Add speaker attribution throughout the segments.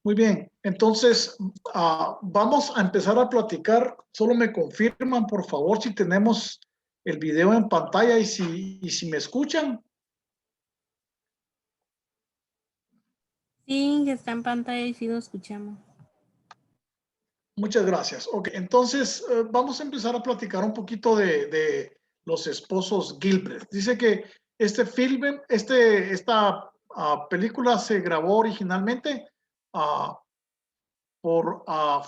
Speaker 1: Muy bien, entonces vamos a empezar a platicar. Solo me confirman, por favor, si tenemos el video en pantalla y si me escuchan.
Speaker 2: Sí, que está en pantalla y sí lo escuchamos.
Speaker 1: Muchas gracias. Ok, entonces vamos a empezar a platicar un poquito de los esposos Gilbert. Dice que este film, esta película se grabó originalmente ah, por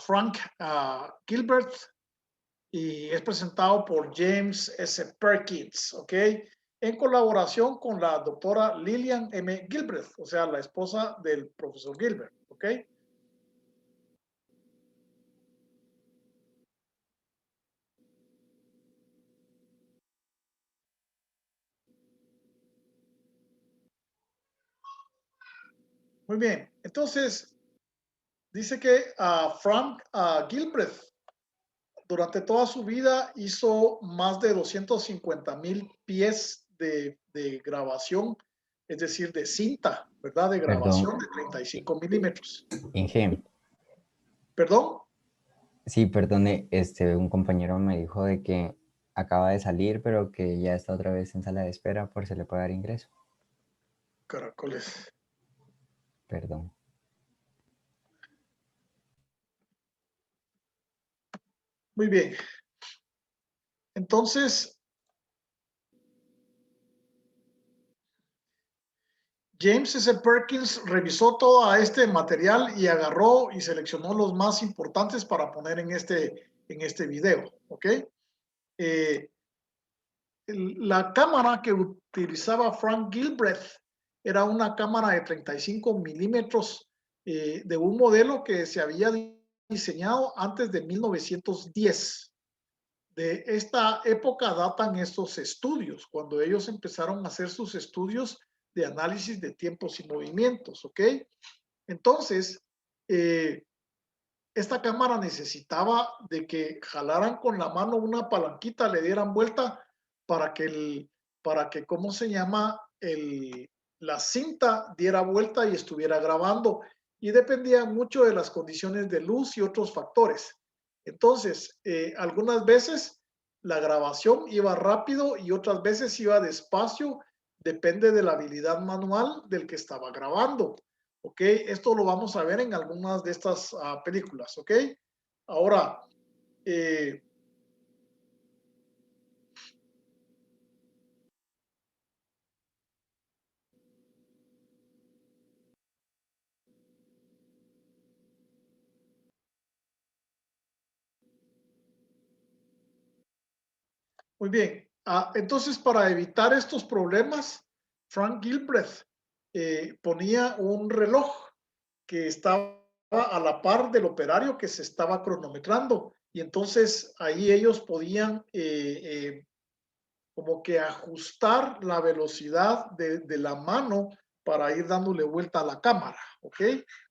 Speaker 1: Frank Gilbert y es presentado por James S. Perkins, ¿ok? En colaboración con la doctora Lillian M. Gilbert, o sea, la esposa del profesor Gilbert, ¿ok? Muy bien, entonces dice que Frank Gilbert durante toda su vida hizo más de 250,000 pies de grabación, es decir, de cinta, ¿verdad? De grabación
Speaker 3: Perdón,
Speaker 1: de 35 milímetros.
Speaker 3: Inge,
Speaker 1: ¿Perdón?
Speaker 3: sí, perdone, un compañero me dijo de que acaba de salir, pero que ya está otra vez en sala de espera por si le puede dar ingreso.
Speaker 1: Caracoles.
Speaker 3: Perdón.
Speaker 1: Muy bien. Entonces, James S. Perkins revisó todo este material y agarró y seleccionó los más importantes para poner en este video, ¿ok? Eh, la cámara que utilizaba Frank Gilbert era una cámara de 35 milímetros de un modelo que se había diseñado antes de 1910. De esta época datan estos estudios, cuando ellos empezaron a hacer sus estudios de análisis de tiempos y movimientos, ¿ok? Entonces, eh, esta cámara necesitaba de que jalaran con la mano una palanquita, le dieran vuelta para que ¿cómo se llama? La cinta diera vuelta y estuviera grabando. Y dependía mucho de las condiciones de luz y otros factores. Entonces, algunas veces la grabación iba rápido y otras veces iba despacio, depende de la habilidad manual del que estaba grabando. ¿Ok? Esto lo vamos a ver en algunas de estas películas, ¿ok? Ahora, eh, muy bien. Entonces, para evitar estos problemas, Frank Gilbreth ponía un reloj que estaba a la par del operario que se estaba cronometrando. Y entonces ahí ellos podían como que ajustar la velocidad de la mano para ir dándole vuelta a la cámara, ¿ok?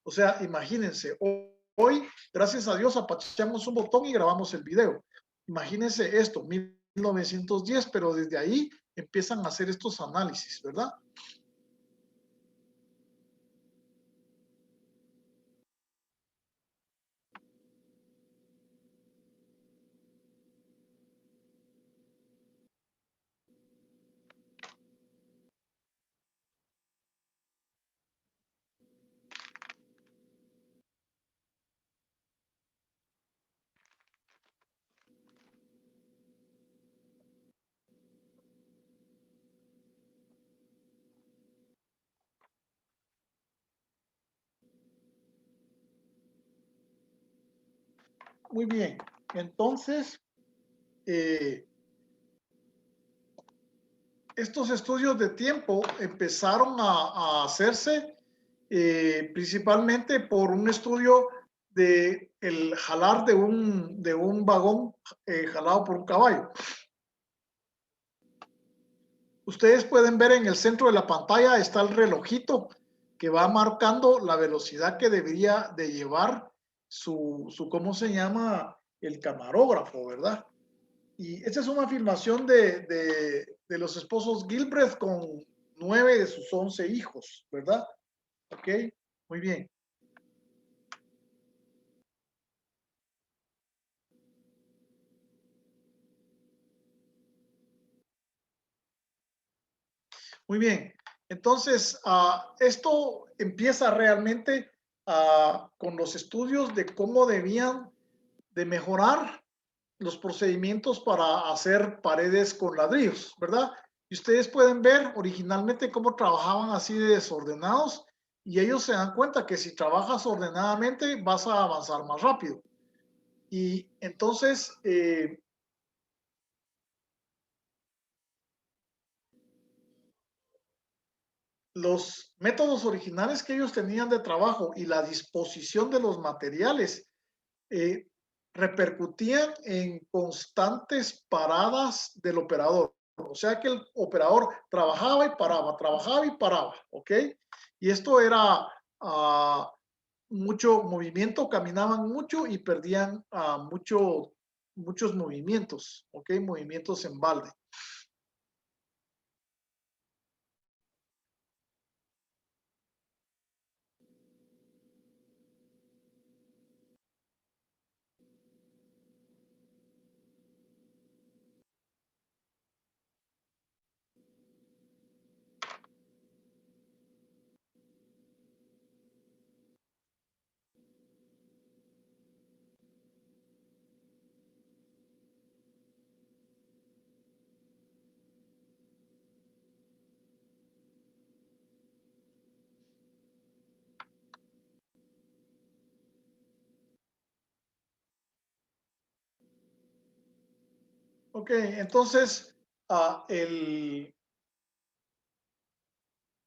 Speaker 1: O sea, imagínense, hoy, gracias a Dios, apachamos un botón y grabamos el video. Imagínense esto, 1910, pero desde ahí empiezan a hacer estos análisis, ¿verdad? Muy bien, entonces, estos estudios de tiempo empezaron a hacerse principalmente por un estudio de el jalar de un vagón jalado por un caballo. Ustedes pueden ver en el centro de la pantalla está el relojito que va marcando la velocidad que debería de llevar ¿cómo se llama? El camarógrafo, ¿verdad? Y esta es una filmación de los esposos Gilbreth con 9 de sus 11 hijos, ¿verdad? Ok, muy bien. Muy bien. Entonces, esto empieza realmente con los estudios de cómo debían de mejorar los procedimientos para hacer paredes con ladrillos, ¿verdad? Y ustedes pueden ver originalmente cómo trabajaban así de desordenados y ellos se dan cuenta que si trabajas ordenadamente vas a avanzar más rápido. Y entonces, los métodos originales que ellos tenían de trabajo y la disposición de los materiales eh, repercutían en constantes paradas del operador. O sea que el operador trabajaba y paraba, ¿ok? Y esto era mucho movimiento, caminaban mucho y perdían muchos movimientos, ¿ok? Movimientos en balde. Ok, entonces el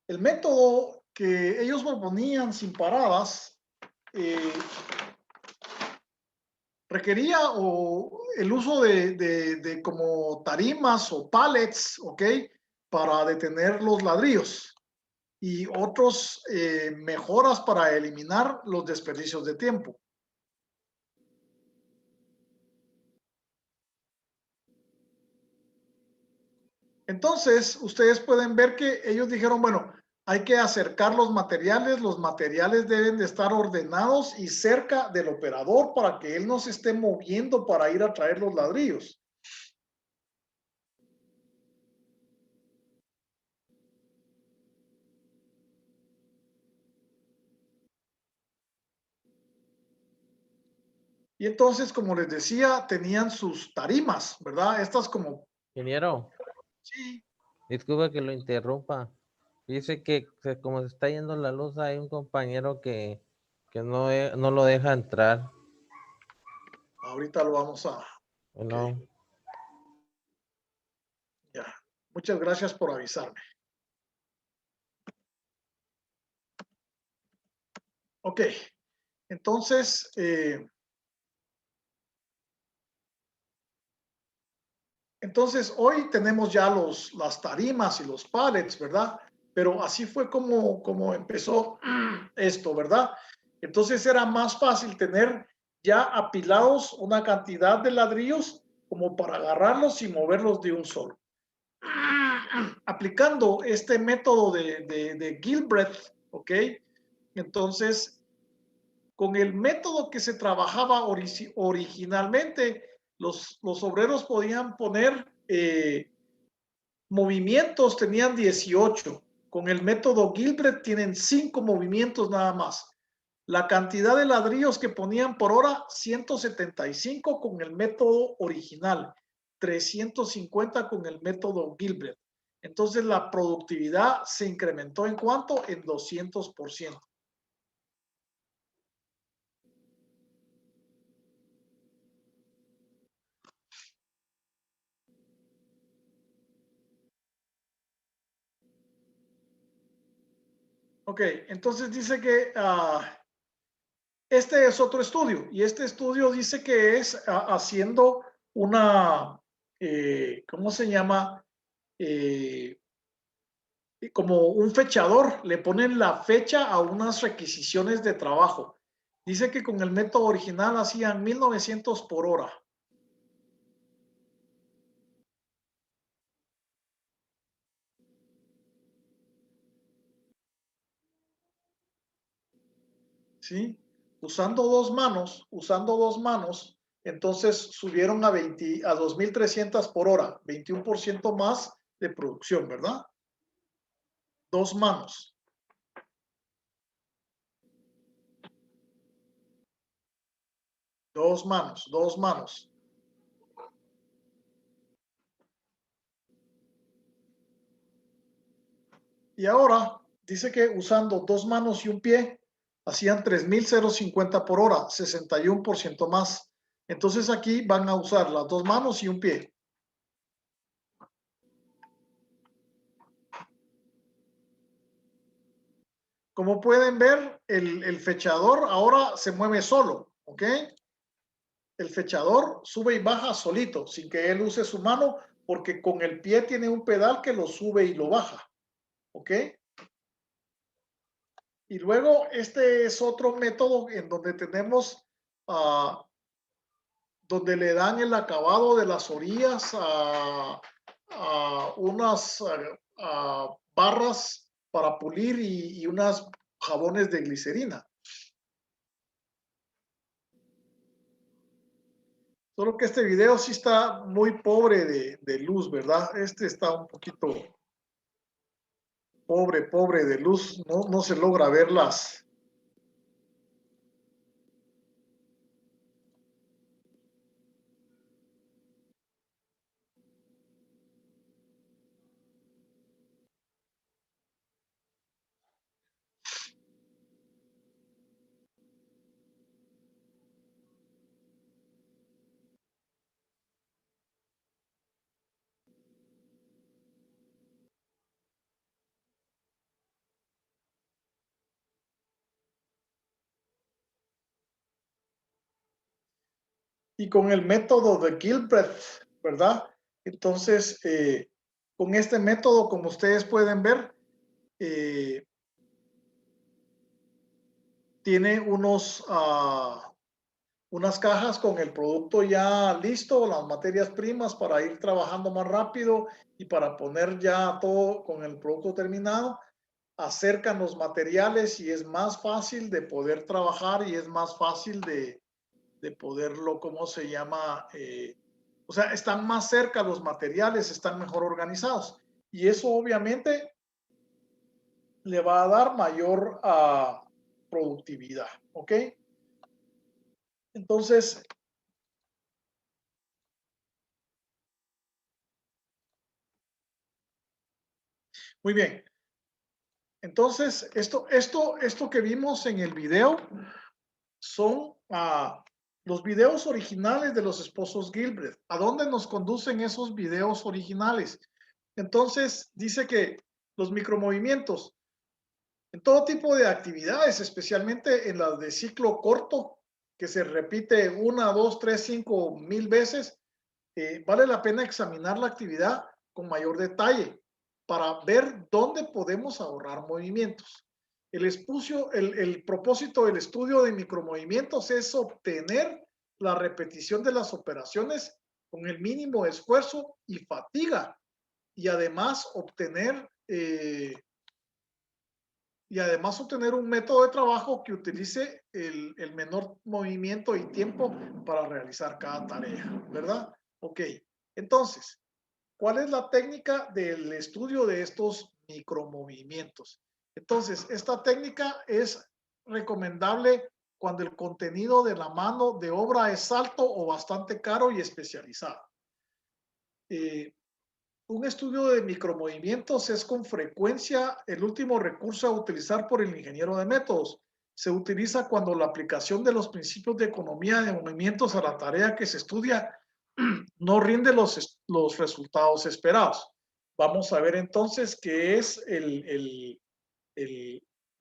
Speaker 1: método que ellos proponían sin paradas requería el uso de como tarimas o pallets, ¿ok? Para detener los ladrillos y otros mejoras para eliminar los desperdicios de tiempo. Entonces, ustedes pueden ver que ellos dijeron, bueno, hay que acercar los materiales deben de estar ordenados y cerca del operador para que él no se esté moviendo para ir a traer los ladrillos. Y entonces, como les decía, tenían sus tarimas, ¿verdad? Estas como...
Speaker 4: Ingeniero,
Speaker 1: Sí,
Speaker 4: disculpe que lo interrumpa. Dice que como se está yendo la luz, hay un compañero que no lo deja entrar.
Speaker 1: ahorita lo vamos a...
Speaker 4: Bueno,
Speaker 1: Okay, ya. Muchas gracias por avisarme. Ok, entonces... Entonces, hoy tenemos ya las tarimas y los pallets, ¿verdad? Pero así fue como empezó esto, ¿verdad? Entonces era más fácil tener ya apilados una cantidad de ladrillos como para agarrarlos y moverlos de un solo. Aplicando este método de Gilbreth, ¿ok? Entonces, con el método que se trabajaba originalmente, los obreros podían poner movimientos, tenían 18. Con el método Gilbreth tienen 5 movimientos nada más. La cantidad de ladrillos que ponían por hora, 175 con el método original, 350 con el método Gilbreth. Entonces la productividad se incrementó en cuánto? En 200%. Ok, entonces dice que este es otro estudio y este estudio dice que es haciendo una, ¿cómo se llama? Como un fechador, le ponen la fecha a unas requisiciones de trabajo. Dice que con el método original hacían 1900 por hora. ¿Sí? Usando dos manos, entonces subieron a 2300 por hora, 21% más de producción, ¿verdad? 2 manos. Dos manos, 2 manos. Y ahora dice que usando 2 manos y un pie hacían 3.050 por hora, 61% más. Entonces aquí van a usar las 2 manos y un pie. Como pueden ver, el fechador ahora se mueve solo, ¿ok? El fechador sube y baja solito, sin que él use su mano, porque con el pie tiene un pedal que lo sube y lo baja, ¿ok? Y luego este es otro método en donde tenemos, donde le dan el acabado de las orillas a unas barras para pulir y unas jabones de glicerina. Solo que este video sí está muy pobre de luz, ¿verdad? Este está un poquito pobre de luz. No se logra verlas. Y con el método de Gilbreth, ¿verdad? Entonces, con este método, como ustedes pueden ver, tiene unas cajas con el producto ya listo, las materias primas para ir trabajando más rápido y para poner ya todo con el producto terminado. Acercan los materiales y es más fácil de poder trabajar y es más fácil de poderlo, ¿cómo se llama? O sea, están más cerca los materiales, están mejor organizados. Y eso obviamente le va a dar mayor productividad, ¿ok? Entonces, muy bien. Entonces, esto que vimos en el video son los videos originales de los esposos Gilbreth. ¿A dónde nos conducen esos videos originales? Entonces, dice que los micromovimientos en todo tipo de actividades, especialmente en las de ciclo corto, que se repite 1, 2, 3, 5 mil veces, vale la pena examinar la actividad con mayor detalle para ver dónde podemos ahorrar movimientos. El propósito del estudio de micromovimientos es obtener la repetición de las operaciones con el mínimo esfuerzo y fatiga y además obtener un método de trabajo que utilice el menor movimiento y tiempo para realizar cada tarea, ¿verdad? Ok, entonces, ¿cuál es la técnica del estudio de estos micromovimientos? Entonces, esta técnica es recomendable cuando el contenido de la mano de obra es alto o bastante caro y especializado. Un estudio de micromovimientos es con frecuencia el último recurso a utilizar por el ingeniero de métodos. Se utiliza cuando la aplicación de los principios de economía de movimientos a la tarea que se estudia no rinde los resultados esperados. Vamos a ver entonces qué es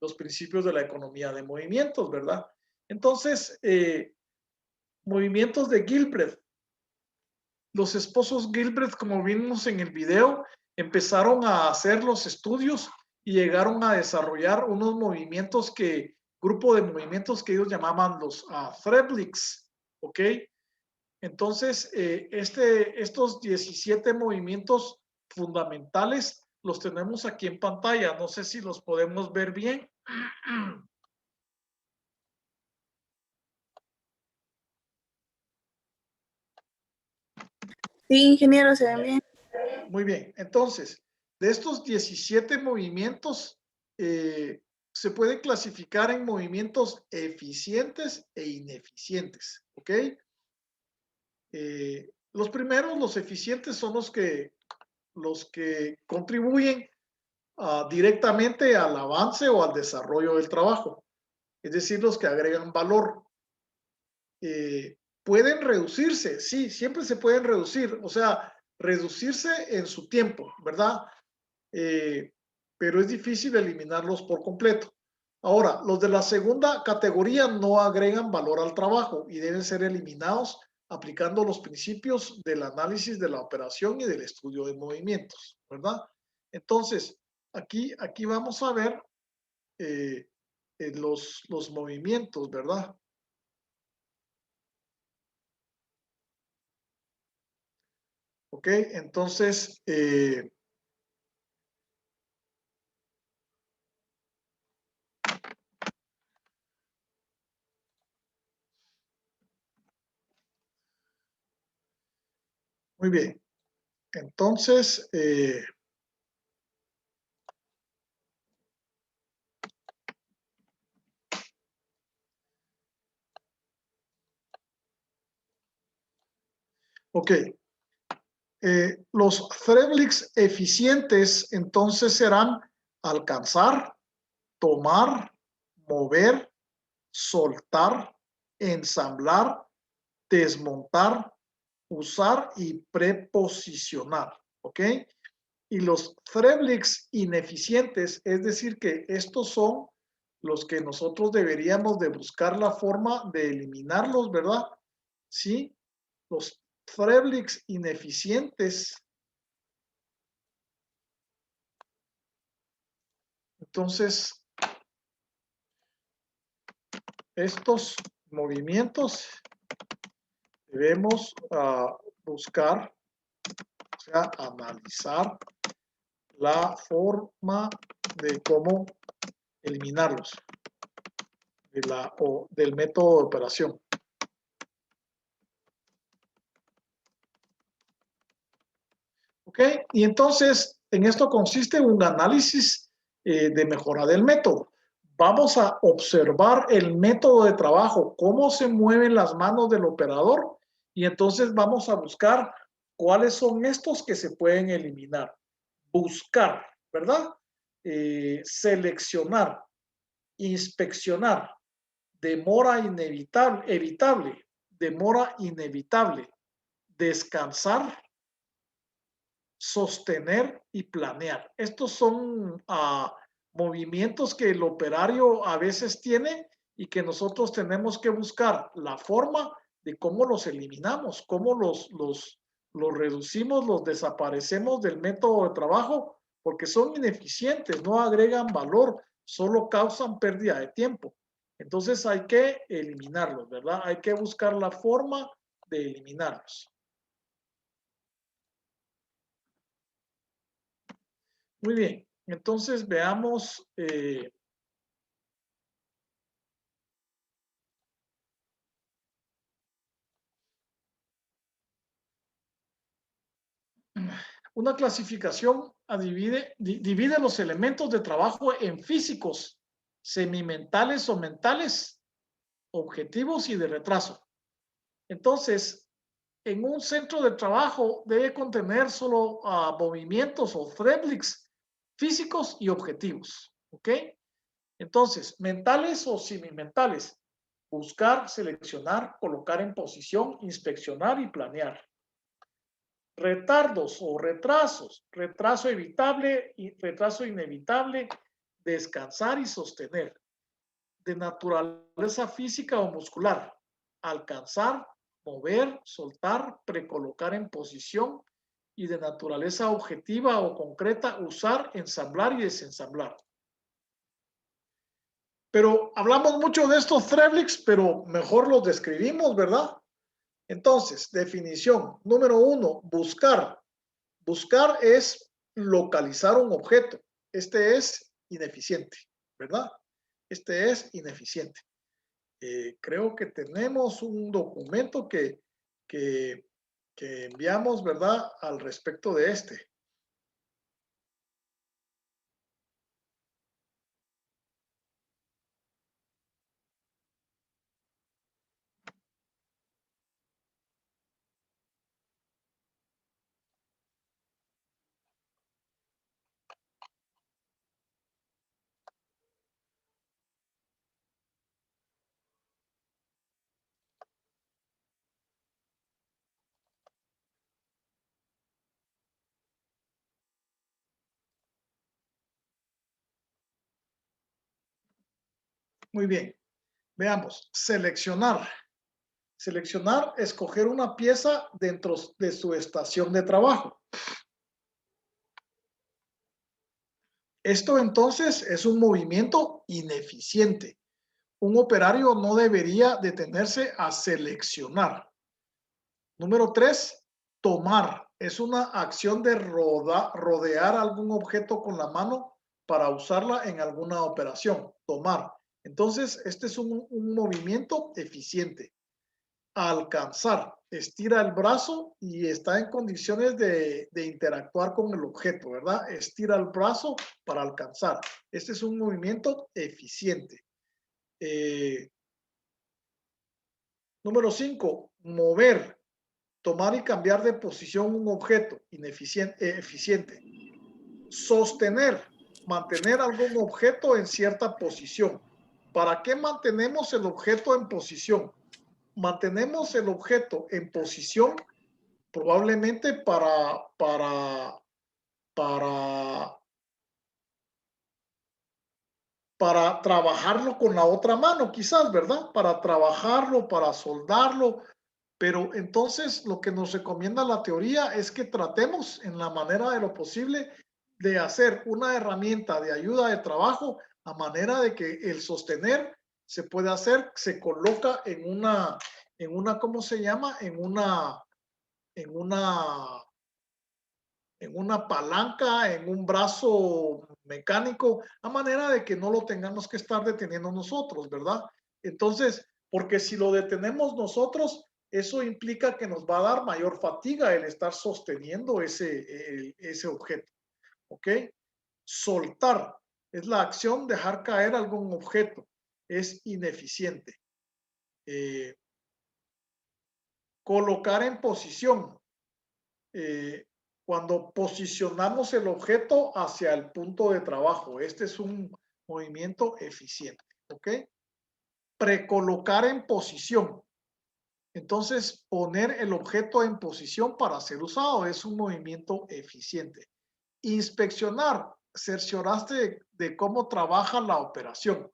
Speaker 1: los principios de la economía de movimientos, ¿verdad? Entonces, movimientos de Gilbreth. Los esposos Gilbreth, como vimos en el video, empezaron a hacer los estudios y llegaron a desarrollar unos movimientos grupo de movimientos que ellos llamaban los Freiblichs, ¿ok? Entonces, estos 17 movimientos fundamentales los tenemos aquí en pantalla. No sé si los podemos ver bien.
Speaker 2: Sí, ingeniero, se ven bien.
Speaker 1: Muy bien. Entonces, De estos 17 movimientos, se pueden clasificar en movimientos eficientes e ineficientes, ¿ok? Los primeros, los eficientes, son los que contribuyen directamente al avance o al desarrollo del trabajo, es decir, los que agregan valor. Pueden reducirse, sí, siempre se pueden reducir, o sea, reducirse en su tiempo, ¿verdad? Pero es difícil eliminarlos por completo. Ahora, los de la segunda categoría no agregan valor al trabajo y deben ser eliminados aplicando los principios del análisis de la operación y del estudio de movimientos, ¿verdad? Entonces, aquí vamos a ver los movimientos, ¿verdad? Ok, entonces, muy bien. Entonces, ok. Los Threadlicks eficientes entonces serán alcanzar, tomar, mover, soltar, ensamblar, desmontar, usar y preposicionar, ¿ok? Y los Threadlicks ineficientes, es decir, que estos son los que nosotros deberíamos de buscar la forma de eliminarlos, ¿verdad? Sí, los Threadlicks ineficientes. Entonces, estos movimientos debemos buscar, o sea, analizar la forma de cómo eliminarlos del método de operación. ¿Ok? Y entonces, en esto consiste un análisis de mejora del método. Vamos a observar el método de trabajo, cómo se mueven las manos del operador, y entonces vamos a buscar cuáles son estos que se pueden eliminar. Buscar, ¿verdad? Seleccionar, inspeccionar, demora inevitable, evitable, demora inevitable, descansar, sostener y planear. Estos son movimientos que el operario a veces tiene y que nosotros tenemos que buscar la forma de cómo los eliminamos, cómo los reducimos, los desaparecemos del método de trabajo, porque son ineficientes, no agregan valor, solo causan pérdida de tiempo. Entonces hay que eliminarlos, ¿verdad? Hay que buscar la forma de eliminarlos. Muy bien, entonces veamos una clasificación divide los elementos de trabajo en físicos, semimentales o mentales, objetivos y de retraso. Entonces, en un centro de trabajo debe contener solo movimientos o Threadlicks físicos y objetivos. ¿Ok? Entonces, mentales o semimentales, buscar, seleccionar, colocar en posición, inspeccionar y planear. Retardos o retrasos, retraso evitable y retraso inevitable, descansar y sostener. De naturaleza física o muscular, alcanzar, mover, soltar, precolocar en posición, y de naturaleza objetiva o concreta, usar, ensamblar y desensamblar. Pero hablamos mucho de estos Threadlicks, pero mejor los describimos, ¿verdad? Entonces, definición número 1, buscar. Buscar es localizar un objeto. Este es ineficiente, ¿verdad? Este es ineficiente. Creo que tenemos un documento que enviamos, ¿verdad? Al respecto de este. Muy bien. Veamos. Seleccionar. Seleccionar, escoger una pieza dentro de su estación de trabajo. Esto entonces es un movimiento ineficiente. Un operario no debería detenerse a seleccionar. Número 3, tomar. Es una acción de rodear algún objeto con la mano para usarla en alguna operación. Tomar. Entonces, este es un movimiento eficiente. Alcanzar. Estira el brazo y está en condiciones de interactuar con el objeto, ¿verdad? Estira el brazo para alcanzar. Este es un movimiento eficiente. Número 5, mover. Tomar y cambiar de posición un objeto eficiente. Sostener. Mantener algún objeto en cierta posición. ¿Para qué mantenemos el objeto en posición? Mantenemos el objeto en posición probablemente para trabajarlo con la otra mano, quizás, ¿verdad? Para trabajarlo, para soldarlo. Pero entonces lo que nos recomienda la teoría es que tratemos en la manera de lo posible de hacer una herramienta de ayuda de trabajo a manera de que el sostener se puede hacer, se coloca en una, ¿cómo se llama? En una palanca, en un brazo mecánico, a manera de que no lo tengamos que estar deteniendo nosotros, ¿verdad? Entonces, porque si lo detenemos nosotros, eso implica que nos va a dar mayor fatiga el estar sosteniendo ese objeto, ¿ok? Soltar es la acción de dejar caer algún objeto, es ineficiente. Colocar en posición. Cuando posicionamos el objeto hacia el punto de trabajo. Este es un movimiento eficiente, ¿ok? Precolocar en posición. Entonces, poner el objeto en posición para ser usado es un movimiento eficiente. Inspeccionar, cerciorarse de cómo trabaja la operación.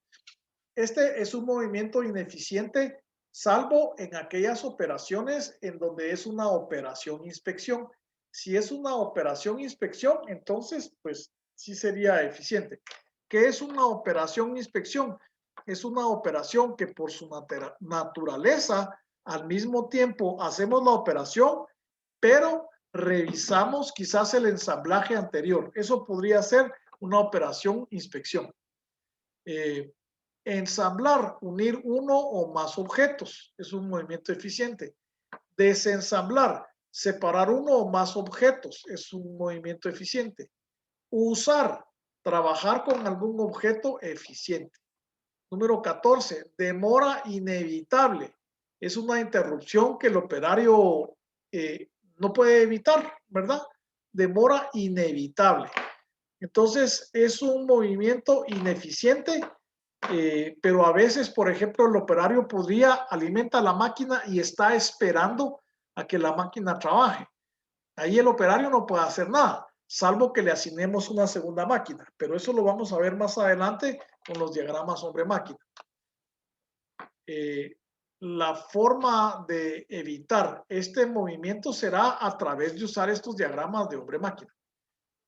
Speaker 1: Este es un movimiento ineficiente, salvo en aquellas operaciones en donde es una operación inspección. Si es una operación inspección, entonces, pues sí sería eficiente. ¿Qué es una operación inspección? Es una operación que por su naturaleza, al mismo tiempo hacemos la operación, pero revisamos quizás el ensamblaje anterior. Eso podría ser una operación inspección. Ensamblar, unir uno o más objetos, es un movimiento eficiente. Desensamblar, separar uno o más objetos, es un movimiento eficiente. Usar, trabajar con algún objeto eficiente. Número 14, demora inevitable. Es una interrupción que el operario no puede evitar, ¿verdad? Demora inevitable. Entonces, es un movimiento ineficiente, pero a veces, por ejemplo, el operario alimenta la máquina y está esperando a que la máquina trabaje. Ahí el operario no puede hacer nada, salvo que le asignemos una segunda máquina, pero eso lo vamos a ver más adelante con los diagramas hombre-máquina. La forma de evitar este movimiento será a través de usar estos diagramas de hombre-máquina.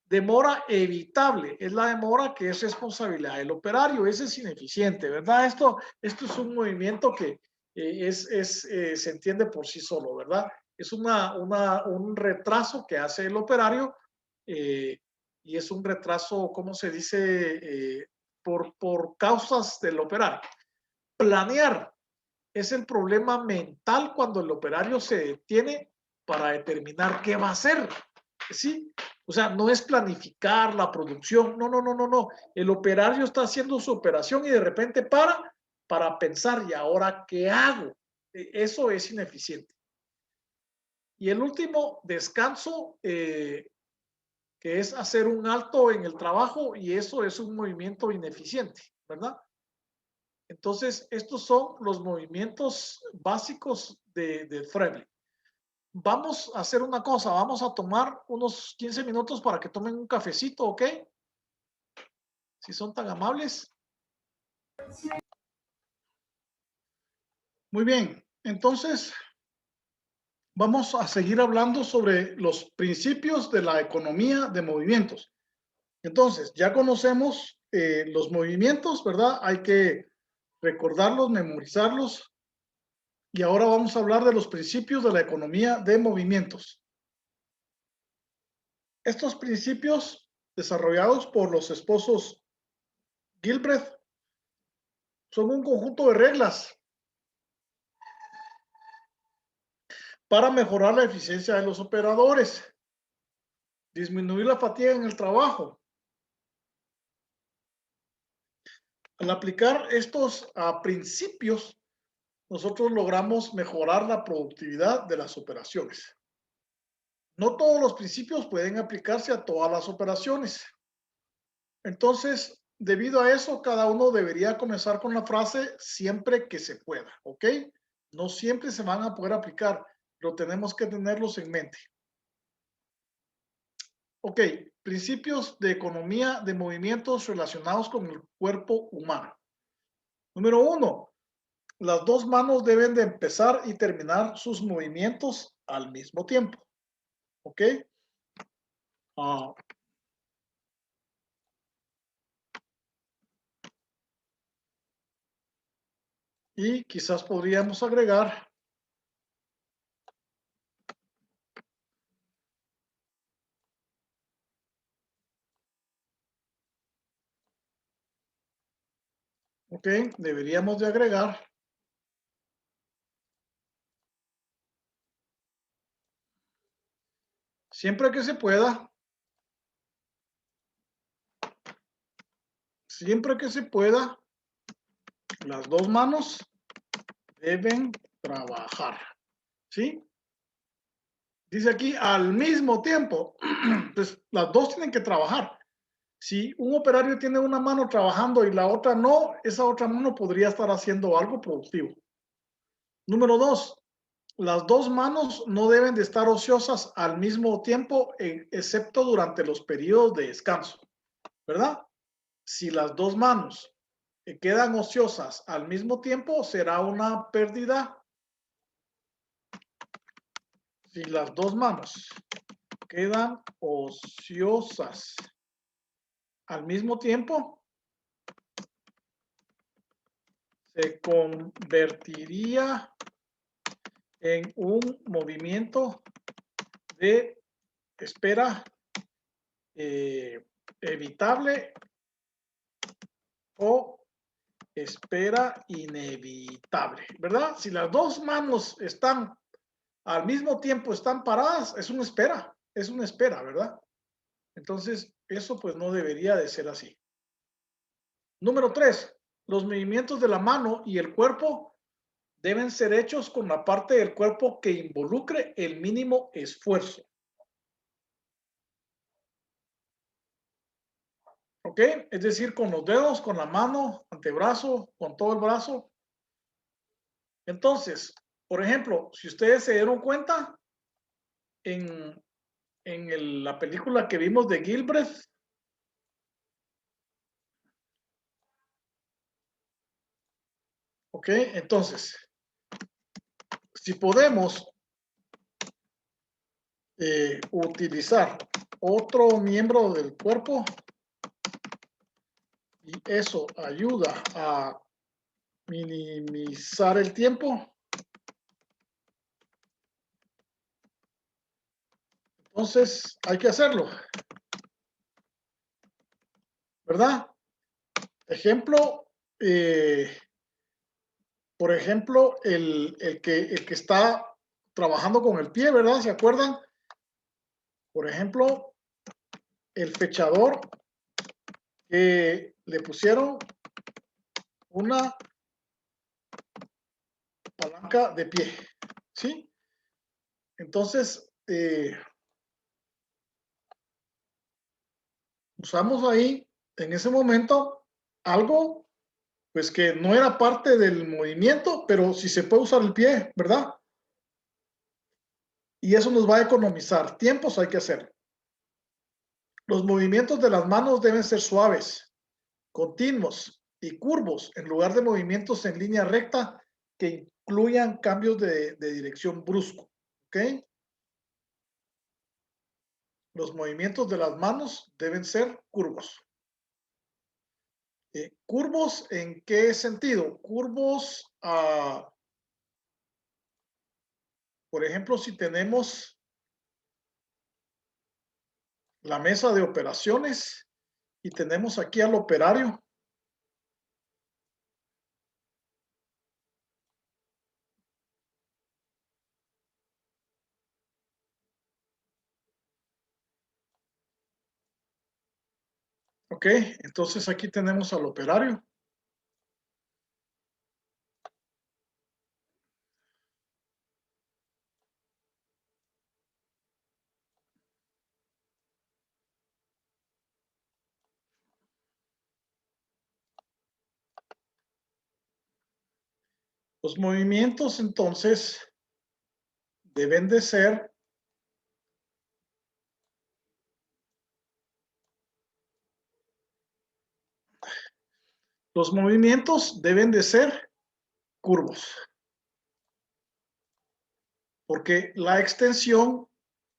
Speaker 1: Demora evitable es la demora que es responsabilidad del operario. Ese es ineficiente, ¿verdad? Esto es un movimiento que se entiende por sí solo, ¿verdad? Es un retraso que hace el operario y es un retraso, ¿cómo se dice? Por causas del operario. Planear es el problema mental cuando el operario se detiene para determinar qué va a hacer. ¿Sí? O sea, no es planificar la producción, no. El operario está haciendo su operación y de repente para pensar, ¿y ahora qué hago? Eso es ineficiente. Y el último, descanso, que es hacer un alto en el trabajo, y eso es un movimiento ineficiente, ¿verdad? Entonces, estos son los movimientos básicos de Frebling. Vamos a hacer una cosa, vamos a tomar unos 15 minutos para que tomen un cafecito, ¿ok? Si son tan amables. Muy bien, entonces vamos a seguir hablando sobre los principios de la economía de movimientos. Entonces, ya conocemos los movimientos, ¿verdad? Hay que recordarlos, memorizarlos. Y ahora vamos a hablar de los principios de la economía de movimientos. Estos principios, desarrollados por los esposos Gilbreth, son un conjunto de reglas para mejorar la eficiencia de los operadores, disminuir la fatiga en el trabajo. Al aplicar estos principios, nosotros logramos mejorar la productividad de las operaciones. No todos los principios pueden aplicarse a todas las operaciones. Entonces, debido a eso, cada uno debería comenzar con la frase siempre que se pueda, ¿ok? No siempre se van a poder aplicar, pero tenemos que tenerlos en mente. Ok, principios de economía de movimientos relacionados con el cuerpo humano. Número 1, las dos manos deben de empezar y terminar sus movimientos al mismo tiempo. ¿Ok? Y quizás podríamos agregar ok, deberíamos de agregar siempre que se pueda, las dos manos deben trabajar. ¿Sí? Dice aquí al mismo tiempo. Pues las dos tienen que trabajar. Si un operario tiene una mano trabajando y la otra no, esa otra mano podría estar haciendo algo productivo. Número 2, las dos manos no deben de estar ociosas al mismo tiempo, excepto durante los periodos de descanso, ¿verdad? Si las dos manos quedan ociosas al mismo tiempo, será una pérdida. Si las dos manos quedan ociosas al mismo tiempo, se convertiría en un movimiento de espera evitable o espera inevitable, ¿verdad? Si las dos manos están al mismo tiempo, están paradas, es una espera, ¿verdad? Entonces, eso pues no debería de ser así. Número 3, los movimientos de la mano y el cuerpo deben ser hechos con la parte del cuerpo que involucre el mínimo esfuerzo. ¿Ok? Es decir, con los dedos, con la mano, antebrazo, con todo el brazo. Entonces, por ejemplo, si ustedes se dieron cuenta, en la película que vimos de Gilbreth, ¿ok? Entonces, si podemos utilizar otro miembro del cuerpo y eso ayuda a minimizar el tiempo, entonces hay que hacerlo, ¿verdad? Ejemplo, por ejemplo, el que está trabajando con el pie, ¿verdad? ¿Se acuerdan? Por ejemplo, el fechador que le pusieron una palanca de pie, ¿sí? Entonces, usamos ahí, en ese momento, algo, pues que no era parte del movimiento, pero sí se puede usar el pie, ¿verdad? Y eso nos va a economizar tiempos, hay que hacerlo. Los movimientos de las manos deben ser suaves, continuos y curvos, en lugar de movimientos en línea recta que incluyan cambios de dirección brusco, ¿ok? Los movimientos de las manos deben ser curvos. ¿Curvos en qué sentido? Curvos, por ejemplo, si tenemos la mesa de operaciones y tenemos aquí al operario. Ok, entonces aquí tenemos al operario. Los movimientos entonces deben de ser curvos, porque la extensión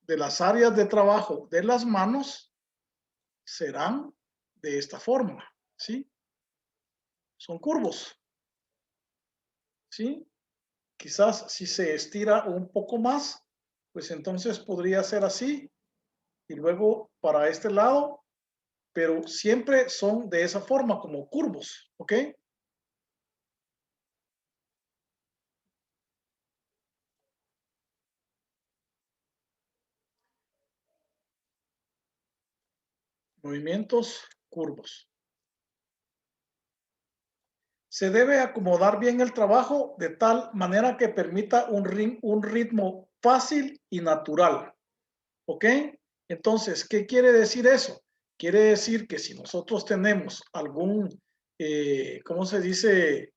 Speaker 1: de las áreas de trabajo de las manos serán de esta forma, ¿sí? Son curvos, ¿sí? Quizás si se estira un poco más, pues entonces podría ser así y luego para este lado, pero siempre son de esa forma, como curvos, ¿ok? Movimientos curvos. Se debe acomodar bien el trabajo de tal manera que permita un ritmo fácil y natural. ¿Ok? Entonces, ¿qué quiere decir eso? Quiere decir que si nosotros tenemos algún, ¿cómo se dice?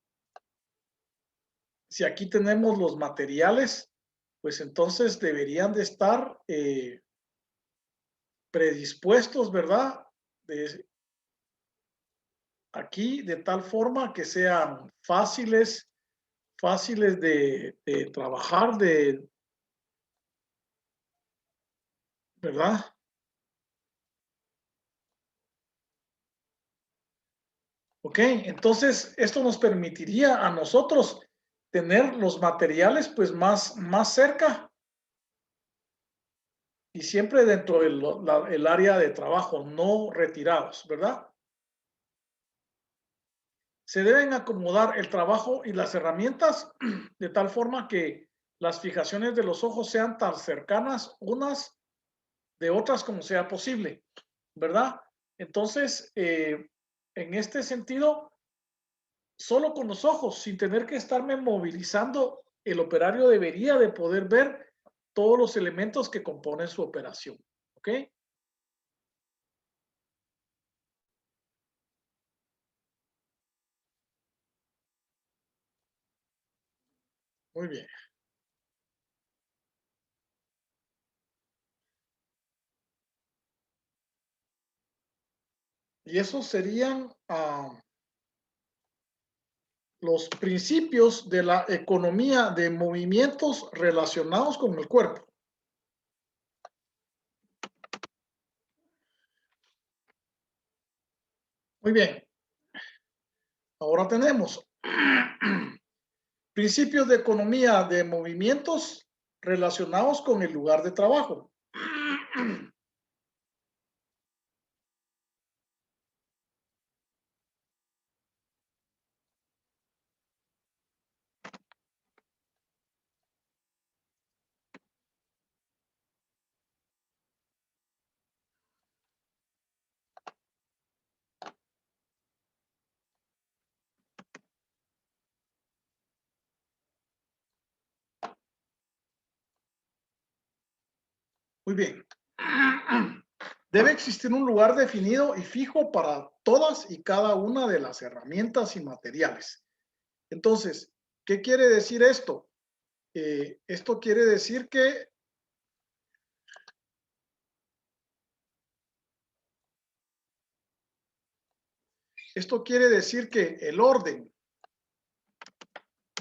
Speaker 1: Si aquí tenemos los materiales, pues entonces deberían de estar predispuestos, ¿verdad? Aquí de tal forma que sean fáciles de trabajar, ¿verdad? Ok, entonces esto nos permitiría a nosotros tener los materiales pues más cerca y siempre dentro del área de trabajo, no retirados, ¿verdad? Se deben acomodar el trabajo y las herramientas de tal forma que las fijaciones de los ojos sean tan cercanas unas de otras como sea posible, ¿verdad? Entonces, en este sentido, solo con los ojos, sin tener que estarme movilizando, el operario debería de poder ver todos los elementos que componen su operación, ¿ok? Muy bien. Y esos serían los principios de la economía de movimientos relacionados con el cuerpo. Muy bien. Ahora tenemos principios de economía de movimientos relacionados con el lugar de trabajo. Muy bien. Debe existir un lugar definido y fijo para todas y cada una de las herramientas y materiales. Entonces, ¿qué quiere decir esto? Esto quiere decir que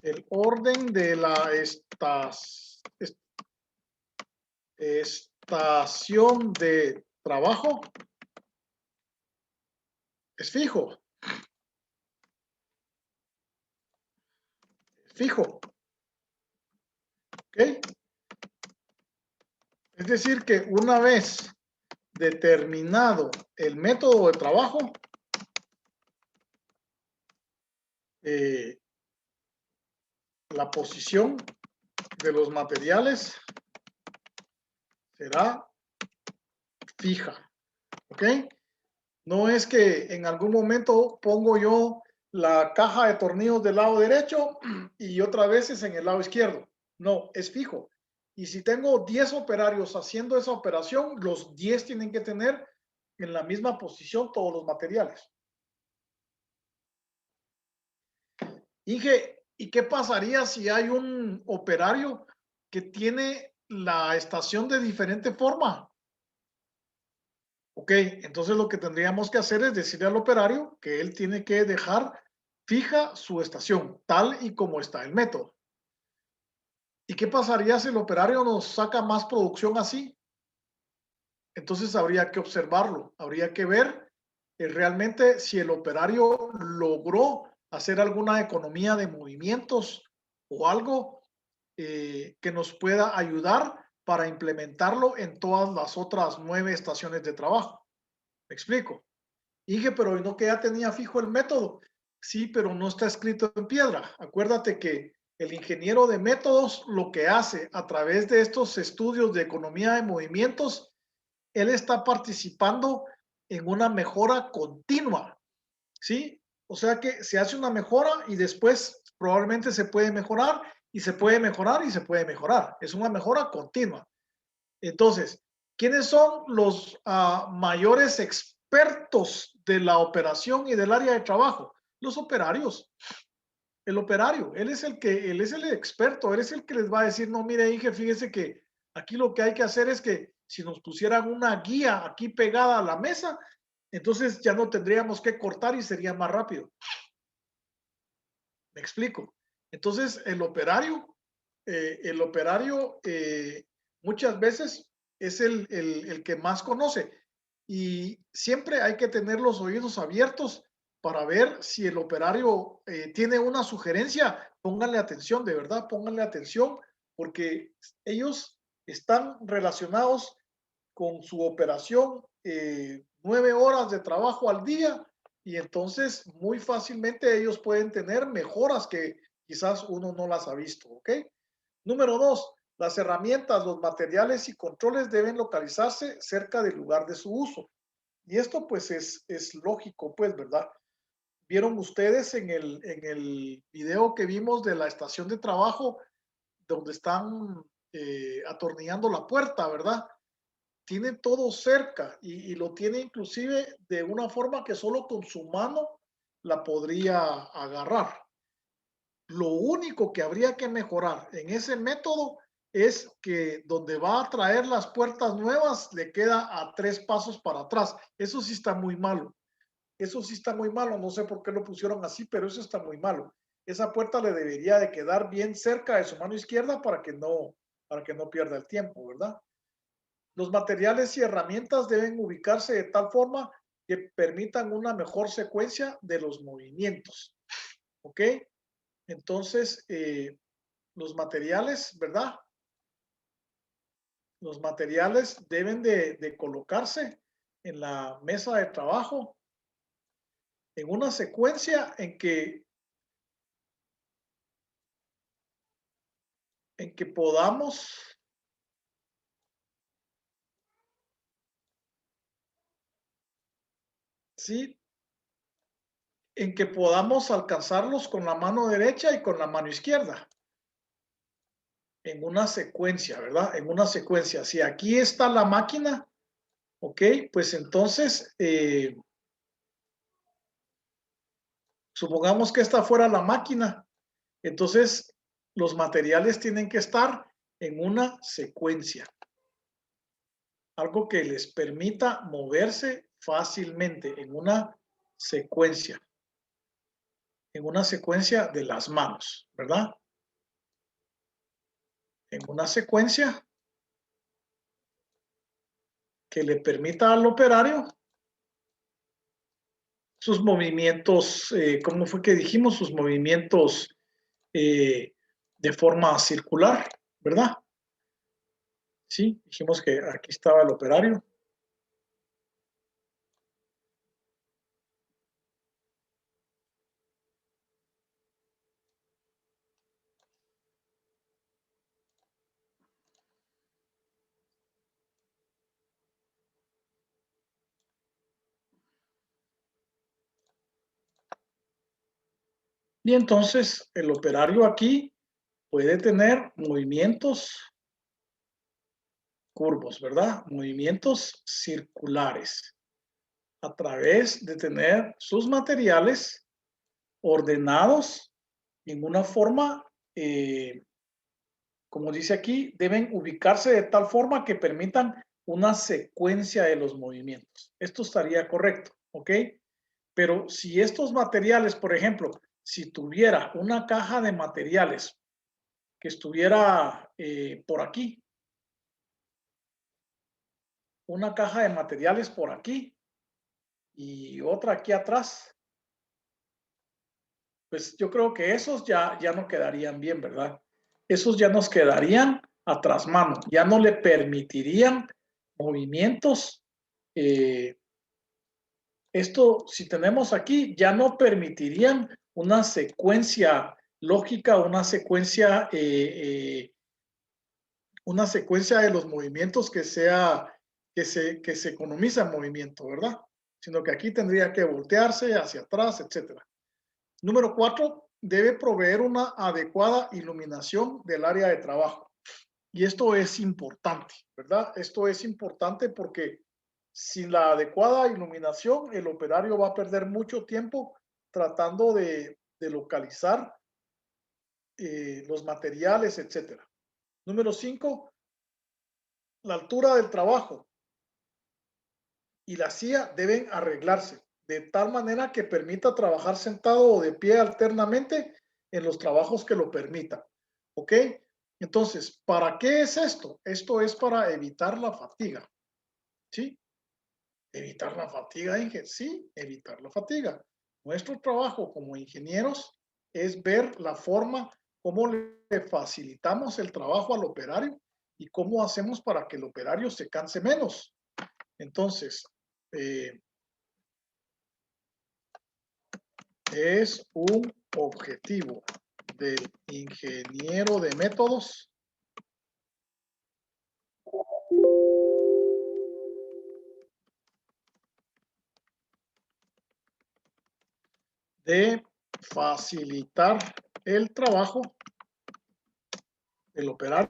Speaker 1: el el orden de la estación de trabajo es fijo. Fijo. ¿Ok? Es decir, que una vez determinado el método de trabajo, la posición de los materiales será fija. ¿Ok? No es que en algún momento pongo yo la caja de tornillos del lado derecho y otras veces en el lado izquierdo. No, es fijo. Y si tengo 10 operarios haciendo esa operación, los 10 tienen que tener en la misma posición todos los materiales. Inge, ¿y qué pasaría si hay un operario que tiene la estación de diferente forma? Ok, entonces lo que tendríamos que hacer es decirle al operario que él tiene que dejar fija su estación, tal y como está el método. ¿Y qué pasaría si el operario nos saca más producción así? Entonces habría que observarlo, habría que ver realmente si el operario logró hacer alguna economía de movimientos o algo que nos pueda ayudar para implementarlo en todas las otras 9 estaciones de trabajo. ¿Me explico? Dije, pero no que ya tenía fijo el método. Sí, pero no está escrito en piedra. Acuérdate que el ingeniero de métodos lo que hace a través de estos estudios de economía de movimientos, él está participando en una mejora continua, ¿sí? O sea que se hace una mejora y después probablemente se puede mejorar y se puede mejorar y se puede mejorar. Es una mejora continua. Entonces, ¿quiénes son los mayores expertos de la operación y del área de trabajo? Los operarios. El operario, él es el experto, él es el que les va a decir, no, mire, Inge, fíjese que aquí lo que hay que hacer es que si nos pusieran una guía aquí pegada a la mesa, entonces ya no tendríamos que cortar y sería más rápido. ¿Me explico? Entonces, el operario muchas veces es el que más conoce y siempre hay que tener los oídos abiertos para ver si el operario tiene una sugerencia. Pónganle atención, de verdad, pónganle atención porque ellos están relacionados con su operación 9 horas de trabajo al día y entonces muy fácilmente ellos pueden tener mejoras que quizás uno no las ha visto, ¿ok? Número 2, las herramientas, los materiales y controles deben localizarse cerca del lugar de su uso. Y esto pues es lógico, pues, ¿verdad? Vieron ustedes en el video que vimos de la estación de trabajo donde están atornillando la puerta, ¿verdad? Tiene todo cerca y lo tiene inclusive de una forma que solo con su mano la podría agarrar. Lo único que habría que mejorar en ese método es que donde va a traer las puertas nuevas le queda a 3 pasos para atrás. Eso sí está muy malo. Eso sí está muy malo. No sé por qué lo pusieron así, pero eso está muy malo. Esa puerta le debería de quedar bien cerca de su mano izquierda para que no pierda el tiempo, ¿verdad? Los materiales y herramientas deben ubicarse de tal forma que permitan una mejor secuencia de los movimientos. ¿Ok? Entonces, los materiales, ¿verdad? Los materiales deben de colocarse en la mesa de trabajo en una secuencia en que podamos ¿sí? En que podamos alcanzarlos con la mano derecha y con la mano izquierda. En una secuencia, ¿verdad? En una secuencia. Si aquí está la máquina, ok, pues entonces, supongamos que esta fuera la máquina. Entonces, los materiales tienen que estar en una secuencia. Algo que les permita moverse fácilmente en una secuencia. en una secuencia de las manos, ¿verdad? En una secuencia que le permita al operario sus movimientos, ¿cómo fue que dijimos? Sus movimientos de forma circular, ¿verdad? Sí, dijimos que aquí estaba el operario. Y entonces el operario aquí puede tener movimientos curvos, ¿verdad? Movimientos circulares a través de tener sus materiales ordenados en una forma, como dice aquí, deben ubicarse de tal forma que permitan una secuencia de los movimientos. Esto estaría correcto, ¿ok? Pero si estos materiales, por ejemplo, si tuviera una caja de materiales que estuviera por aquí, una caja de materiales por aquí y otra aquí atrás, pues yo creo que esos ya no quedarían bien, ¿verdad? Esos ya nos quedarían a trasmano, ya no le permitirían movimientos. Esto, si tenemos aquí, ya no permitirían una secuencia lógica, una secuencia de los movimientos que se economiza en movimiento, ¿verdad? Sino que aquí tendría que voltearse hacia atrás, etcétera. Número 4, debe proveer una adecuada iluminación del área de trabajo. Y esto es importante, ¿verdad? Esto es importante porque sin la adecuada iluminación, el operario va a perder mucho tiempo tratando de localizar los materiales, etcétera. Número 5, la altura del trabajo y la silla deben arreglarse de tal manera que permita trabajar sentado o de pie alternamente en los trabajos que lo permitan. ¿Ok? Entonces, ¿para qué es esto? Esto es para evitar la fatiga. ¿Sí? Evitar la fatiga, sí, evitar la fatiga. Nuestro trabajo como ingenieros es ver la forma, cómo le facilitamos el trabajo al operario y cómo hacemos para que el operario se canse menos. Entonces, es un objetivo del ingeniero de métodos de facilitar el trabajo del operario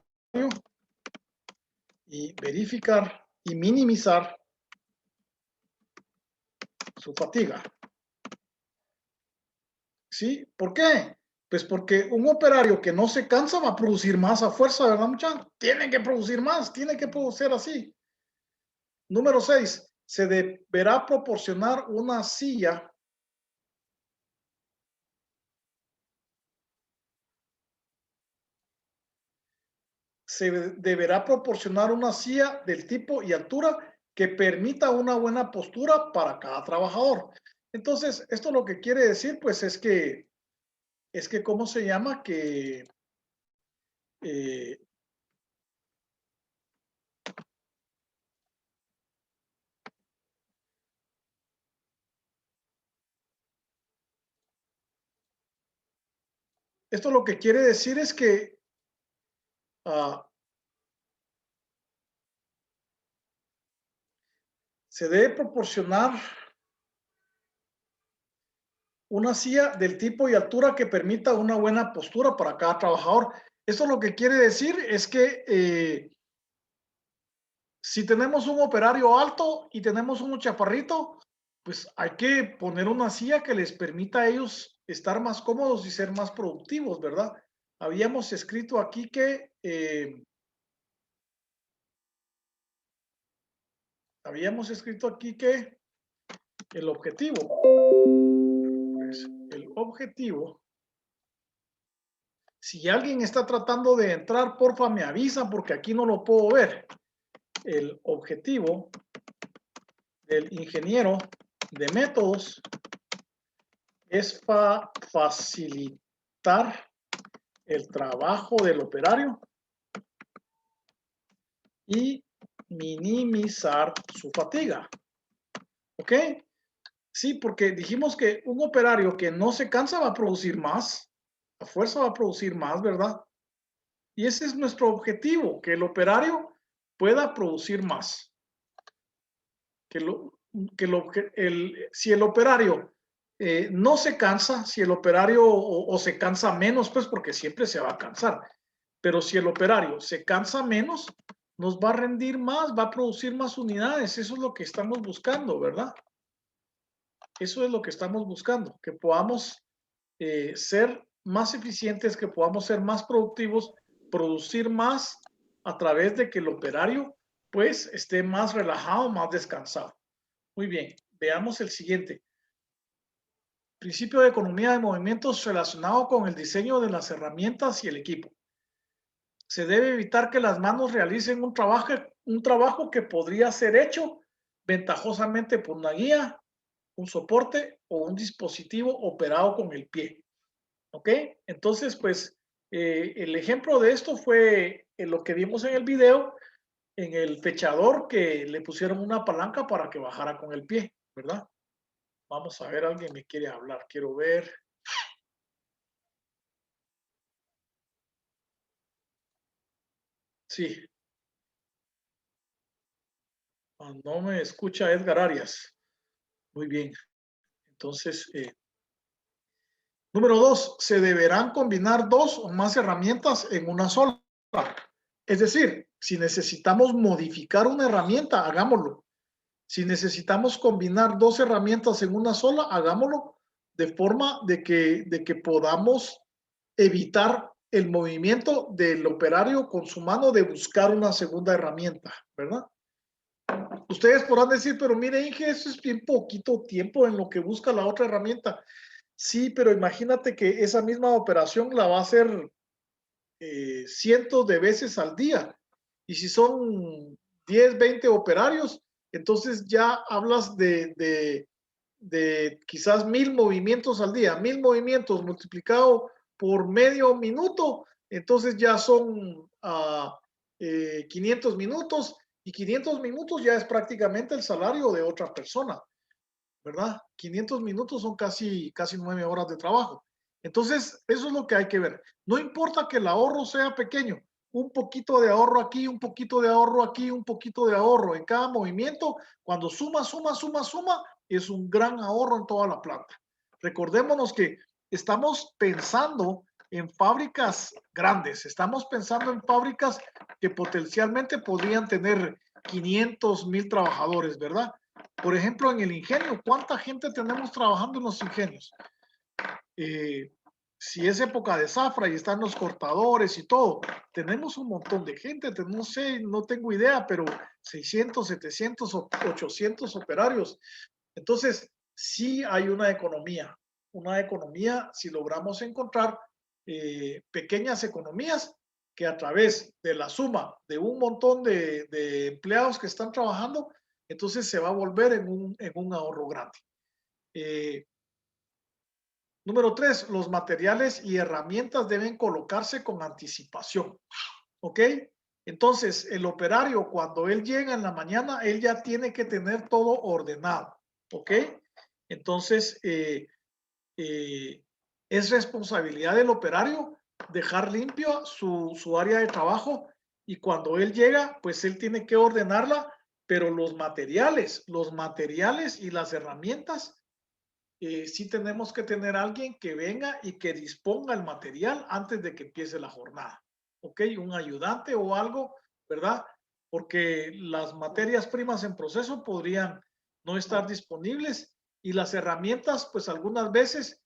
Speaker 1: y verificar y minimizar su fatiga. ¿Sí? ¿Por qué? Pues porque un operario que no se cansa va a producir más a fuerza, ¿verdad, muchachos? Tienen que producir más, tiene que producir así. Número 6, se deberá proporcionar una silla del tipo y altura que permita una buena postura para cada trabajador. Entonces, esto lo que quiere decir, pues, es que, ¿cómo se llama? Que esto lo que quiere decir es que se debe proporcionar una silla del tipo y altura que permita una buena postura para cada trabajador. Esto lo que quiere decir es que si tenemos un operario alto y tenemos un chaparrito, pues hay que poner una silla que les permita a ellos estar más cómodos y ser más productivos, ¿verdad? Habíamos escrito aquí que el objetivo, pues, el objetivo, si alguien está tratando de entrar, porfa me avisa porque aquí no lo puedo ver. El objetivo del ingeniero de métodos es facilitar el trabajo del operario y minimizar su fatiga. ¿Ok? Sí, porque dijimos que un operario que no se cansa va a producir más, a fuerza va a producir más, ¿verdad? Y ese es nuestro objetivo, que el operario pueda producir más. Si el operario no se cansa, si el operario o se cansa menos, pues porque siempre se va a cansar, pero si el operario se cansa menos, nos va a rendir más, va a producir más unidades. Eso es lo que estamos buscando, ¿verdad? Eso es lo que estamos buscando, que podamos ser más eficientes, que podamos ser más productivos, producir más a través de que el operario pues esté más relajado, más descansado. Muy bien, veamos el siguiente. Principio de economía de movimientos relacionado con el diseño de las herramientas y el equipo. Se debe evitar que las manos realicen un trabajo que podría ser hecho ventajosamente por una guía, un soporte o un dispositivo operado con el pie. ¿Ok? Entonces, pues, el ejemplo de esto fue lo que vimos en el video, en el fechador que le pusieron una palanca para que bajara con el pie, ¿verdad? Vamos a ver, alguien me quiere hablar, quiero ver. Sí. No me escucha Edgar Arias. Muy bien. Entonces, número 2, se deberán combinar 2 o más herramientas en una sola. Es decir, si necesitamos modificar una herramienta, hagámoslo. Si necesitamos combinar 2 herramientas en una sola, hagámoslo de forma de que podamos evitar el movimiento del operario con su mano de buscar una segunda herramienta, ¿verdad? Ustedes podrán decir, pero mire, Inge, eso es bien poquito tiempo en lo que busca la otra herramienta. Sí, pero imagínate que esa misma operación la va a hacer cientos de veces al día. Y si son 10, 20 operarios, entonces ya hablas de quizás 1000 movimientos al día. 1000 movimientos multiplicado por medio minuto, entonces ya son 500 minutos. Y 500 minutos ya es prácticamente el salario de otra persona, ¿verdad? 500 minutos son casi 9 horas de trabajo. Entonces, eso es lo que hay que ver. No importa que el ahorro sea pequeño, un poquito de ahorro aquí, un poquito de ahorro aquí, un poquito de ahorro en cada movimiento, cuando suma, es un gran ahorro en toda la planta. Recordémonos que estamos pensando en fábricas grandes, estamos pensando en fábricas que potencialmente podrían tener 500,000 trabajadores, ¿verdad? Por ejemplo, en el ingenio, ¿cuánta gente tenemos trabajando en los ingenios? Si es época de zafra y están los cortadores y todo, tenemos un montón de gente, no sé, no tengo idea, pero 600, 700 o 800 operarios. Entonces, sí hay una economía si logramos encontrar pequeñas economías que a través de la suma de un montón de empleados que están trabajando, entonces se va a volver en un ahorro grande. Número 3, los materiales y herramientas deben colocarse con anticipación. ¿Ok? Entonces, el operario, cuando él llega en la mañana, él ya tiene que tener todo ordenado. ¿Ok? Entonces, es responsabilidad del operario dejar limpio su área de trabajo y cuando él llega, pues él tiene que ordenarla, pero los materiales y las herramientas, sí tenemos que tener alguien que venga y que disponga el material antes de que empiece la jornada. ¿Ok? Un ayudante o algo, ¿verdad? Porque las materias primas en proceso podrían no estar disponibles y las herramientas, pues algunas veces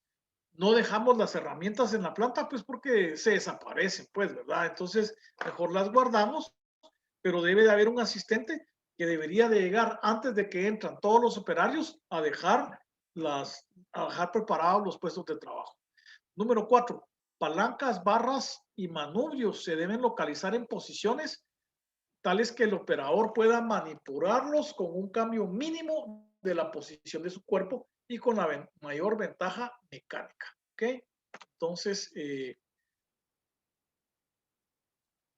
Speaker 1: no dejamos las herramientas en la planta, pues porque se desaparecen, pues, ¿verdad? Entonces, mejor las guardamos, pero debe de haber un asistente que debería de llegar antes de que entran todos los operarios a dejar a dejar preparados los puestos de trabajo. Número 4, palancas, barras y manubrios se deben localizar en posiciones tales que el operador pueda manipularlos con un cambio mínimo de la posición de su cuerpo y con la mayor ventaja mecánica. ¿Ok? Entonces,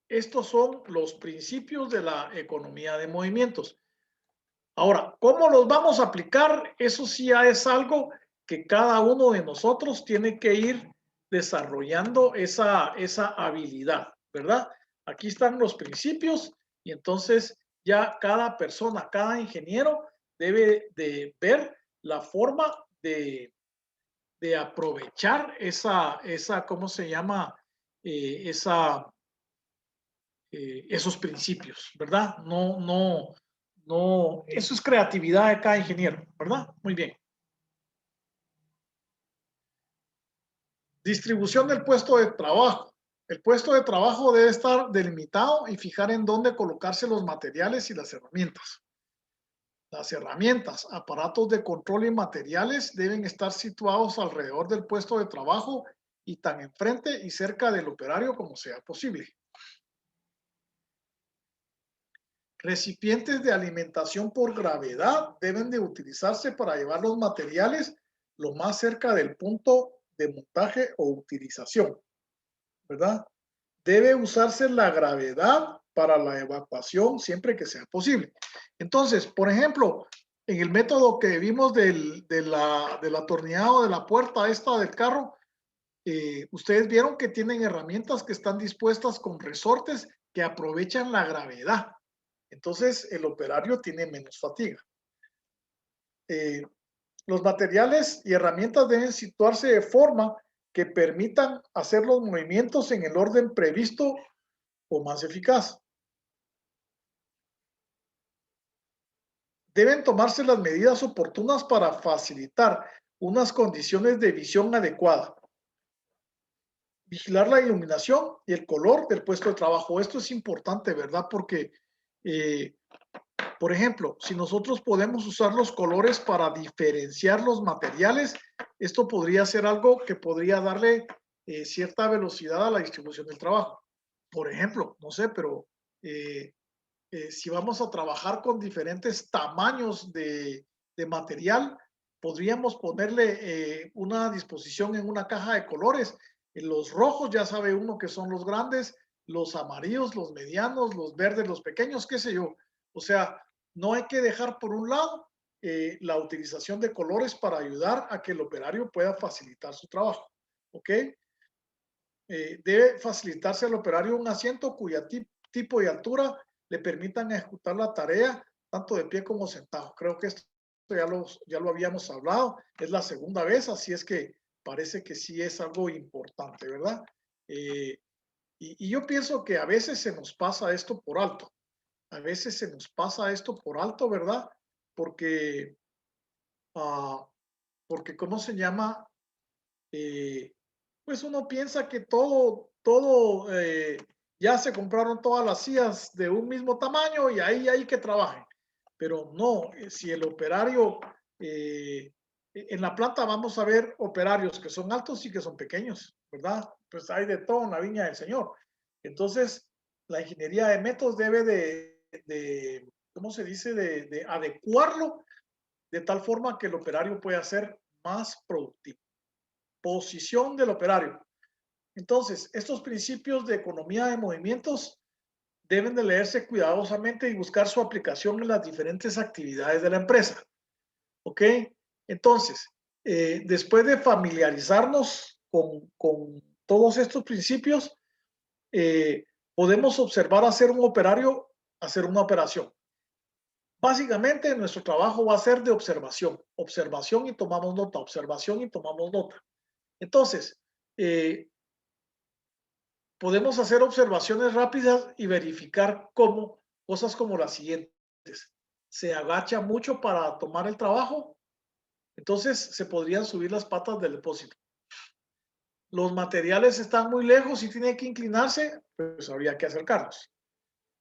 Speaker 1: estos son los principios de la economía de movimientos. Ahora, ¿cómo los vamos a aplicar? Eso sí ya es algo que cada uno de nosotros tiene que ir desarrollando esa habilidad, ¿verdad? Aquí están los principios y entonces ya cada persona, cada ingeniero debe de ver la forma de aprovechar ¿cómo se llama? Esos principios, ¿verdad? No, eso es creatividad de cada ingeniero, ¿verdad? Muy bien. Distribución del puesto de trabajo. El puesto de trabajo debe estar delimitado y fijar en dónde colocarse los materiales y las herramientas. Las herramientas, aparatos de control y materiales deben estar situados alrededor del puesto de trabajo y tan enfrente y cerca del operario como sea posible. Recipientes de alimentación por gravedad deben de utilizarse para llevar los materiales lo más cerca del punto de montaje o utilización, ¿verdad? Debe usarse la gravedad para la evacuación siempre que sea posible. Entonces, por ejemplo, en el método que vimos del atornillado de la puerta esta del carro, ustedes vieron que tienen herramientas que están dispuestas con resortes que aprovechan la gravedad. Entonces, el operario tiene menos fatiga. Los materiales y herramientas deben situarse de forma que permitan hacer los movimientos en el orden previsto o más eficaz. Deben tomarse las medidas oportunas para facilitar unas condiciones de visión adecuada. Vigilar la iluminación y el color del puesto de trabajo. Esto es importante, ¿verdad? Porque por ejemplo, si nosotros podemos usar los colores para diferenciar los materiales, esto podría ser algo que podría darle cierta velocidad a la distribución del trabajo. Por ejemplo, no sé, pero si vamos a trabajar con diferentes tamaños de material, podríamos ponerle una disposición en una caja de colores. Los rojos ya sabe uno que son los grandes, los amarillos, los medianos, los verdes, los pequeños, qué sé yo. O sea, no hay que dejar por un lado la utilización de colores para ayudar a que el operario pueda facilitar su trabajo. ¿Ok? Debe facilitarse al operario un asiento cuya tipo y altura le permitan ejecutar la tarea tanto de pie como sentado. Creo que esto ya lo habíamos hablado. Es la segunda vez, así es que parece que sí es algo importante, ¿verdad? Y yo pienso que a veces se nos pasa esto por alto. A veces se nos pasa esto por alto, ¿verdad? Porque, ¿cómo se llama? Pues uno piensa que todo ya se compraron todas las sillas de un mismo tamaño y ahí hay que trabajen. Pero no, si el operario, en la planta vamos a ver operarios que son altos y que son pequeños, ¿verdad? Pues hay de todo en la viña del Señor. Entonces, la ingeniería de métodos debe ¿cómo se dice? De adecuarlo de tal forma que el operario pueda ser más productivo. Posición del operario. Entonces, estos principios de economía de movimientos deben de leerse cuidadosamente y buscar su aplicación en las diferentes actividades de la empresa. ¿Ok? Entonces, después de familiarizarnos con todos estos principios, podemos observar hacer un operario, hacer una operación. Básicamente, nuestro trabajo va a ser de observación. Observación y tomamos nota. Observación y tomamos nota. Entonces, podemos hacer observaciones rápidas y verificar cosas como las siguientes. Se agacha mucho para tomar el trabajo, entonces se podrían subir las patas del depósito. Los materiales están muy lejos y tiene que inclinarse, pues habría que acercarlos.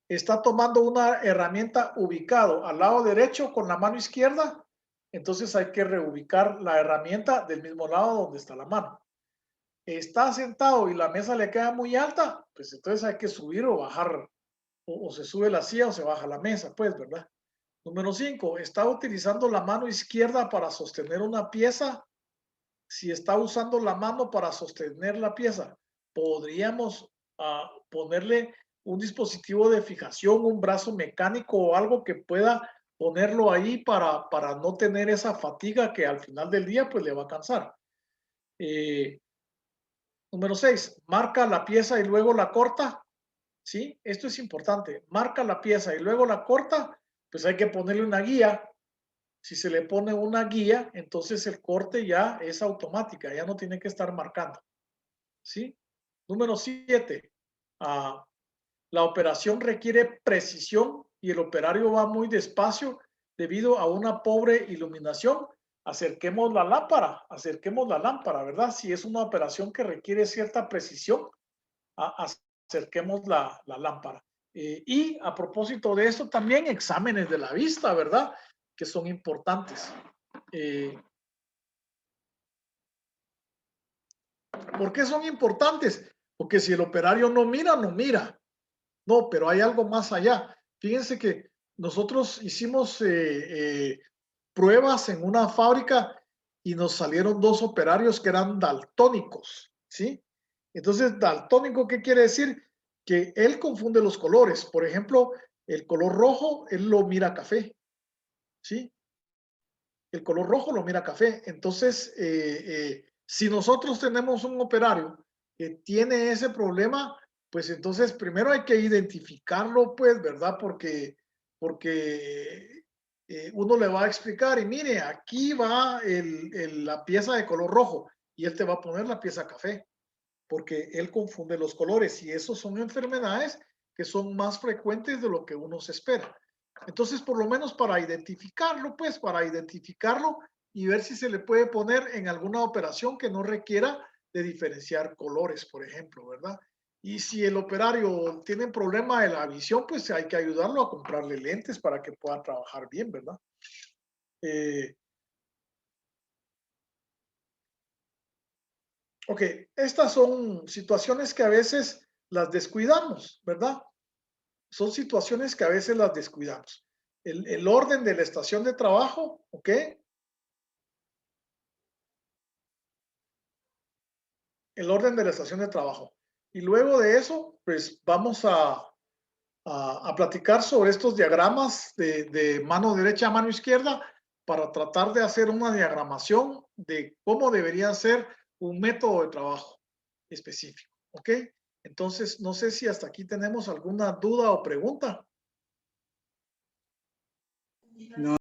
Speaker 1: Está tomando una herramienta ubicado al lado derecho con la mano izquierda, Entonces hay que reubicar la herramienta del mismo lado donde está la mano. Está sentado y la mesa le queda muy alta, pues entonces hay que subir o bajar, o se sube la silla o se baja la mesa, pues, ¿verdad? Número 5, está utilizando la mano izquierda para sostener una pieza. Si está usando la mano para sostener la pieza, podríamos ponerle un dispositivo de fijación, un brazo mecánico o algo que pueda ponerlo ahí para no tener esa fatiga que al final del día pues le va a cansar. Número 6, marca la pieza y luego la corta. ¿Sí? Esto es importante. Marca la pieza y luego la corta, pues hay que ponerle una guía. Si se le pone una guía, entonces el corte ya es automática, ya no tiene que estar marcando. ¿Sí? Número 7. La operación requiere precisión y el operario va muy despacio debido a una pobre iluminación. Acerquemos la lámpara, ¿verdad? Si es una operación que requiere cierta precisión, acerquemos la lámpara. Y a propósito de esto, también exámenes de la vista, ¿verdad? Que son importantes. ¿Por qué son importantes? Porque si el operario no mira, no mira. No, pero hay algo más allá. Fíjense que nosotros hicimos pruebas en una fábrica y nos salieron 2 operarios que eran daltónicos, ¿sí? Entonces, daltónico, ¿qué quiere decir? Que él confunde los colores. Por ejemplo, el color rojo, él lo mira café, ¿sí? El color rojo lo mira café. Entonces, si nosotros tenemos un operario que tiene ese problema, pues entonces primero hay que identificarlo, pues, ¿verdad? Porque uno le va a explicar y mire, aquí va la pieza de color rojo y él te va a poner la pieza café, porque él confunde los colores y esos son enfermedades que son más frecuentes de lo que uno se espera. Entonces, por lo menos para identificarlo, pues, para identificarlo y ver si se le puede poner en alguna operación que no requiera de diferenciar colores, por ejemplo, ¿verdad? Y si el operario tiene problema de la visión, pues hay que ayudarlo a comprarle lentes para que pueda trabajar bien, ¿verdad? Ok, estas son situaciones que a veces las descuidamos, ¿verdad? Son situaciones que a veces las descuidamos. El orden de la estación de trabajo, ¿ok? El orden de la estación de trabajo. Y luego de eso, pues vamos a platicar sobre estos diagramas de mano derecha a mano izquierda para tratar de hacer una diagramación de cómo debería ser un método de trabajo específico, ¿ok? Entonces, no sé si hasta aquí tenemos alguna duda o pregunta.
Speaker 5: No.